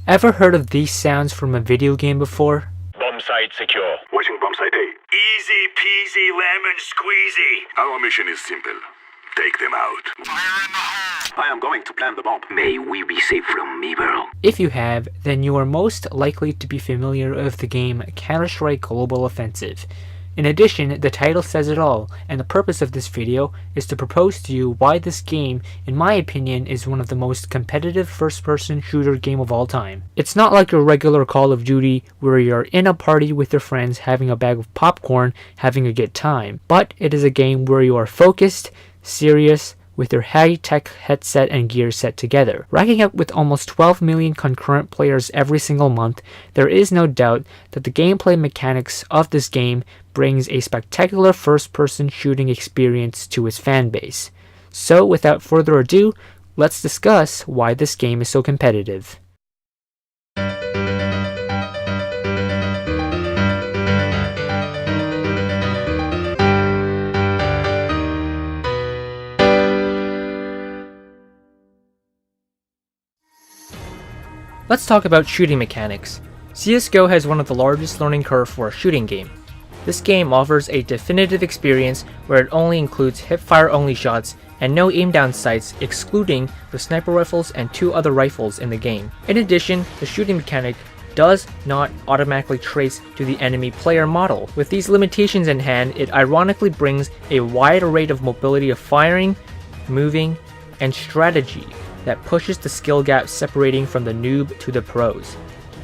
Ever heard of these sounds from a video game before? Bomb site secure. Watching bomb site A. Easy peasy lemon squeezy. Our mission is simple. Take them out. Fire in the hole. I am going to plant the bomb. May we be safe from evil. If you have, then you are most likely to be familiar with the game Counter-Strike Global Offensive. In addition, the title says it all, and the purpose of this video is to propose to you why this game, in my opinion, is one of the most competitive first-person shooter game of all time. It's not like your regular Call of Duty where you're in a party with your friends having a bag of popcorn, having a good time, but it is a game where you are focused, serious, with your high-tech headset and gear set together. Racking up with almost 12 million concurrent players every single month, there is no doubt that the gameplay mechanics of this game brings a spectacular first-person shooting experience to its fanbase. So without further ado, let's discuss why this game is so competitive. Let's talk about shooting mechanics. CSGO has one of the largest learning curve for a shooting game. This game offers a definitive experience where it only includes hipfire only shots and no aim down sights, excluding the sniper rifles and 2 other rifles in the game. In addition, the shooting mechanic does not automatically trace to the enemy player model. With these limitations in hand, it ironically brings a wide array of mobility of firing, moving, and strategy that pushes the skill gap separating from the noob to the pros.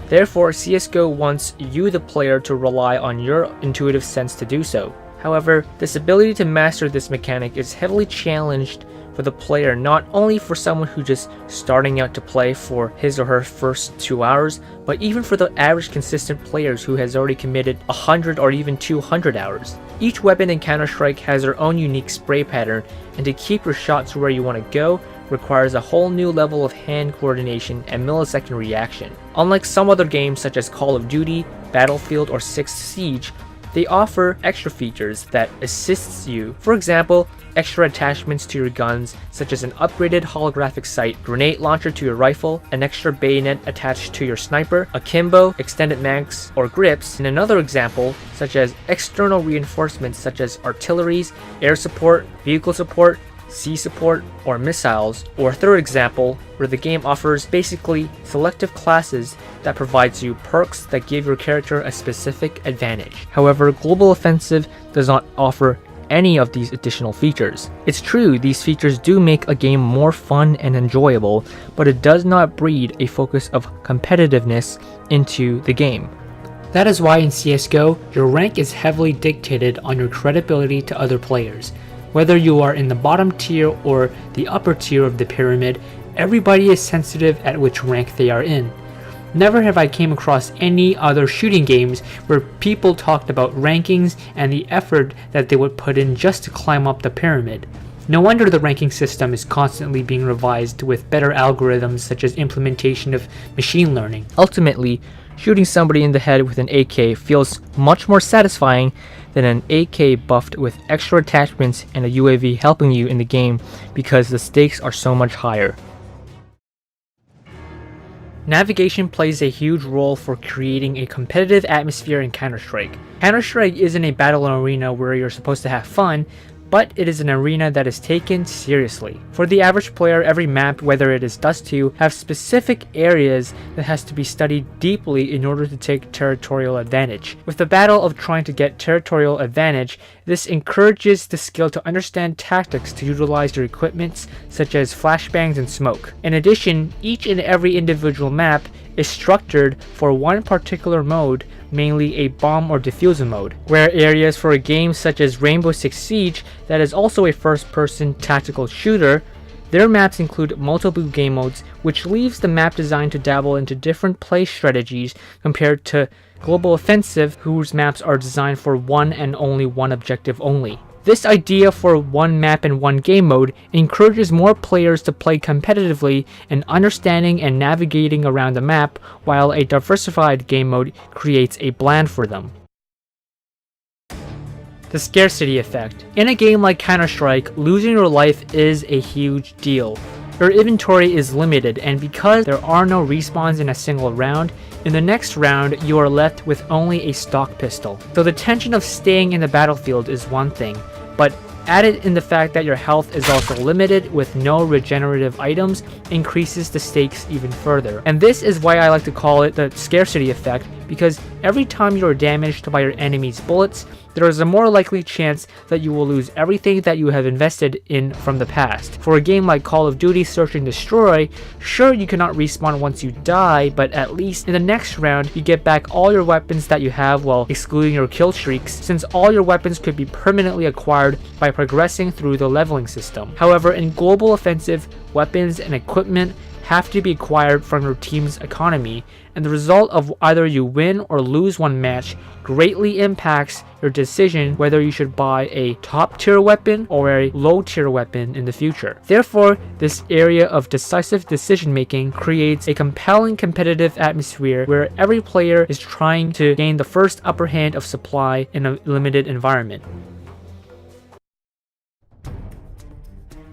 Therefore, CSGO wants you the player to rely on your intuitive sense to do so. However, this ability to master this mechanic is heavily challenged for the player, not only for someone who just starting out to play for his or her first 2 hours, but even for the average consistent players who has already committed 100 or even 200 hours. Each weapon in Counter-Strike has their own unique spray pattern, and to keep your shots where you want to go requires a whole new level of hand coordination and millisecond reaction. Unlike some other games such as Call of Duty, Battlefield, or Sixth Siege, they offer extra features that assists you. For example, extra attachments to your guns, such as an upgraded holographic sight, grenade launcher to your rifle, an extra bayonet attached to your sniper, akimbo, extended mags, or grips. In another example, such as external reinforcements such as artilleries, air support, vehicle support, sea support, or missiles. Or a third example, where the game offers basically selective classes that provides you perks that give your character a specific advantage. However, Global Offensive does not offer any of these additional features. It's true, these features do make a game more fun and enjoyable, but it does not breed a focus of competitiveness into the game. That is why in CSGO, your rank is heavily dictated on your credibility to other players. Whether you are in the bottom tier or the upper tier of the pyramid, everybody is sensitive at which rank they are in. Never have I came across any other shooting games where people talked about rankings and the effort that they would put in just to climb up the pyramid. No wonder the ranking system is constantly being revised with better algorithms such as implementation of machine learning. Ultimately, shooting somebody in the head with an AK feels much more satisfying than an AK buffed with extra attachments and a UAV helping you in the game because the stakes are so much higher. Navigation plays a huge role for creating a competitive atmosphere in Counter-Strike. Counter-Strike isn't a battle arena where you're supposed to have fun, but it is an arena that is taken seriously. For the average player, every map, whether it is Dust 2, have specific areas that has to be studied deeply in order to take territorial advantage. With the battle of trying to get territorial advantage, this encourages the skill to understand tactics to utilize your equipment such as flashbangs and smoke. In addition, each and every individual map is structured for one particular mode, mainly a bomb or diffuser mode, where areas for a game such as Rainbow Six Siege, that is also a first-person tactical shooter, their maps include multiple game modes, which leaves the map design to dabble into different play strategies compared to Global Offensive, whose maps are designed for one and only one objective only. This idea for one map and one game mode encourages more players to play competitively in understanding and navigating around the map, while a diversified game mode creates a blend for them. The scarcity effect. In a game like Counter-Strike, losing your life is a huge deal. Your inventory is limited, and because there are no respawns in a single round, in the next round you are left with only a stock pistol. So the tension of staying in the battlefield is one thing, but added in the fact that your health is also limited with no regenerative items increases the stakes even further. And this is why I like to call it the scarcity effect, because every time you are damaged by your enemy's bullets, there is a more likely chance that you will lose everything that you have invested in from the past. For a game like Call of Duty Search and Destroy, sure, you cannot respawn once you die, but at least in the next round you get back all your weapons that you have while excluding your kill streaks, since all your weapons could be permanently acquired by progressing through the leveling system. However, in Global Offensive, weapons and equipment have to be acquired from your team's economy, and the result of either you win or lose one match greatly impacts your decision whether you should buy a top tier weapon or a low tier weapon in the future. Therefore, this area of decisive decision making creates a compelling competitive atmosphere where every player is trying to gain the first upper hand of supply in a limited environment.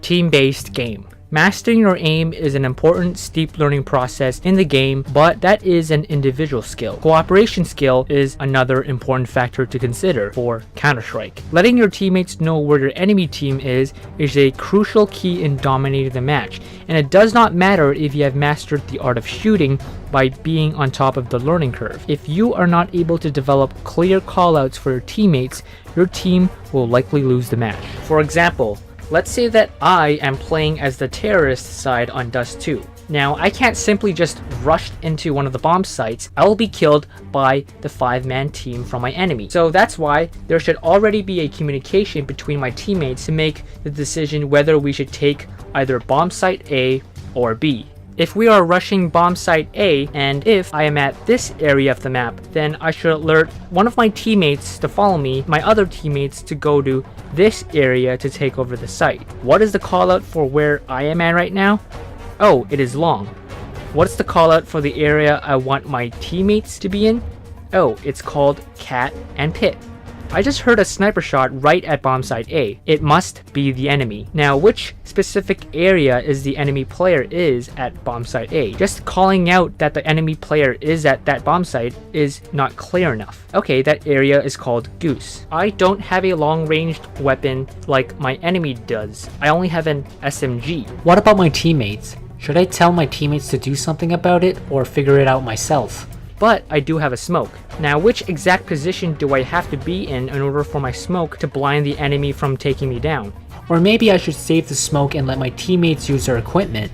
Team-based game. Mastering your aim is an important steep learning process in the game, but that is an individual skill. Cooperation skill is another important factor to consider for Counter-Strike. Letting your teammates know where your enemy team is a crucial key in dominating the match, and it does not matter if you have mastered the art of shooting by being on top of the learning curve. If you are not able to develop clear callouts for your teammates, your team will likely lose the match. For example, let's say that I am playing as the terrorist side on Dust 2. Now, I can't simply just rush into one of the bomb sites. I will be killed by the 5-man team from my enemy. So that's why there should already be a communication between my teammates to make the decision whether we should take either bomb site A or B. If we are rushing bomb site A, and if I am at this area of the map, then I should alert one of my teammates to follow me, my other teammates to go to this area to take over the site. What is the callout for where I am at right now? Oh, it is long. What's the callout for the area I want my teammates to be in? Oh, it's called Cat and Pit. I just heard a sniper shot right at bomb site A. It must be the enemy. Now, which specific area is the enemy player is at bomb site A? Just calling out that the enemy player is at that bomb site is not clear enough. Okay, that area is called Goose. I don't have a long-ranged weapon like my enemy does. I only have an SMG. What about my teammates? Should I tell my teammates to do something about it or figure it out myself? But I do have a smoke. Now, which exact position do I have to be in order for my smoke to blind the enemy from taking me down? Or maybe I should save the smoke and let my teammates use their equipment.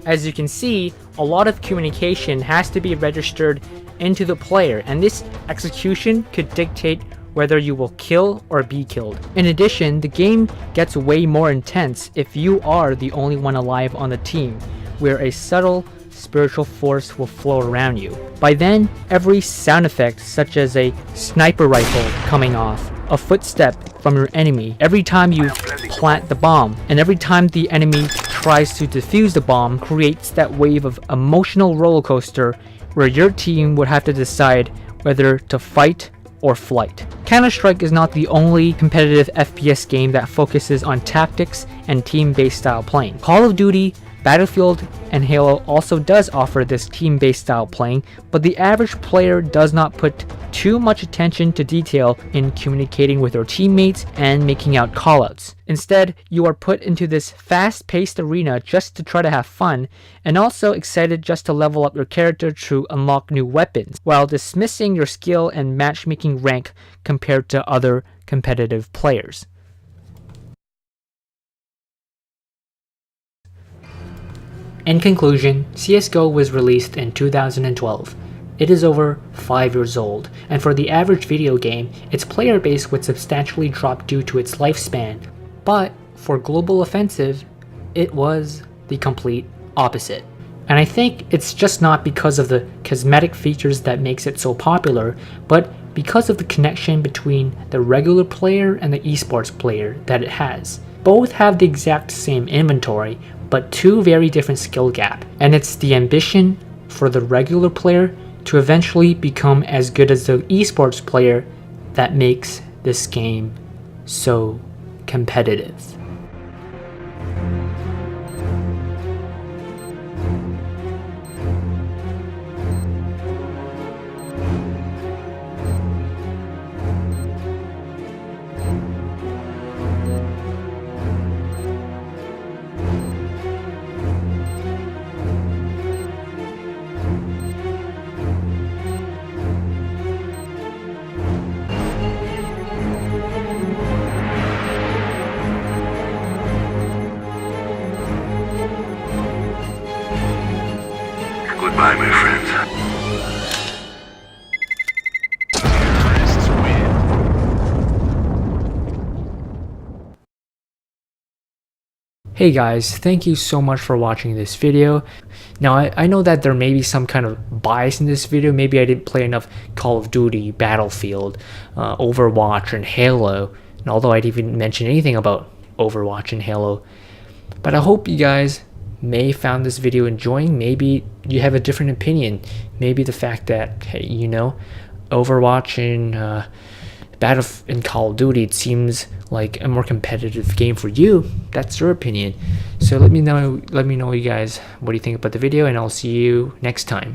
As you can see, a lot of communication has to be registered into the player, and this execution could dictate whether you will kill or be killed. In addition, the game gets way more intense if you are the only one alive on the team, where a subtle spiritual force will flow around you. By then, every sound effect, such as a sniper rifle coming off, a footstep from your enemy, every time you plant the bomb, and every time the enemy tries to defuse the bomb, creates that wave of emotional roller coaster where your team would have to decide whether to fight or flight. Counter-Strike is not the only competitive FPS game that focuses on tactics and team-based style playing. Call of Duty, Battlefield, and Halo also does offer this team-based style playing, but the average player does not put too much attention to detail in communicating with their teammates and making out callouts. Instead, you are put into this fast-paced arena just to try to have fun, and also excited just to level up your character to unlock new weapons, while dismissing your skill and matchmaking rank compared to other competitive players. In conclusion, CSGO was released in 2012. It is over 5 years old, and for the average video game, its player base would substantially drop due to its lifespan. But for Global Offensive, it was the complete opposite. And I think it's just not because of the cosmetic features that makes it so popular, but because of the connection between the regular player and the esports player that it has. Both have the exact same inventory, but two very different skill gap, and it's the ambition for the regular player to eventually become as good as the esports player that makes this game so competitive. Hey guys, thank you so much for watching this video. Now I know that there may be some kind of bias in this video. Maybe I didn't play enough Call of Duty, Battlefield, Overwatch, and Halo. And although I didn't even mention anything about Overwatch and Halo. But I hope you guys may found this video enjoying. Maybe you have a different opinion. Maybe the fact that, hey, you know, Overwatch and Battlefield and Call of Duty, it seems like a more competitive game for you. That's your opinion. So let me know you guys what do you think about the video, and I'll see you next time.